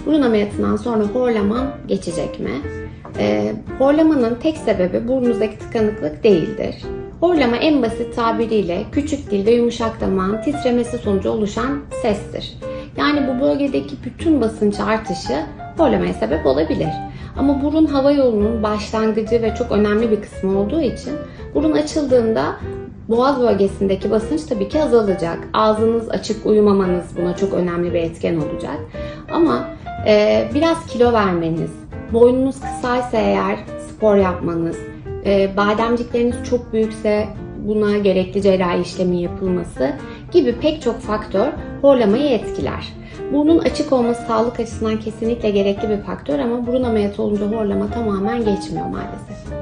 Burun ameliyatından sonra horlaman geçecek mi? Horlamanın tek sebebi burnunuzdaki tıkanıklık değildir. Horlama en basit tabiriyle küçük dil ve yumuşak damağın titremesi sonucu oluşan sestir. Yani bu bölgedeki bütün basınç artışı horlamaya sebep olabilir. Ama burun hava yolunun başlangıcı ve çok önemli bir kısmı olduğu için burun açıldığında boğaz bölgesindeki basınç tabii ki azalacak. Ağzınız açık uyumamanız buna çok önemli bir etken olacak. Ama biraz kilo vermeniz, boynunuz kısaysa eğer spor yapmanız, bademcikleriniz çok büyükse buna gerekli cerrahi işlemin yapılması gibi pek çok faktör horlamayı etkiler. Burnun açık olması sağlık açısından kesinlikle gerekli bir faktör ama burun ameliyatı olunca horlama tamamen geçmiyor maalesef.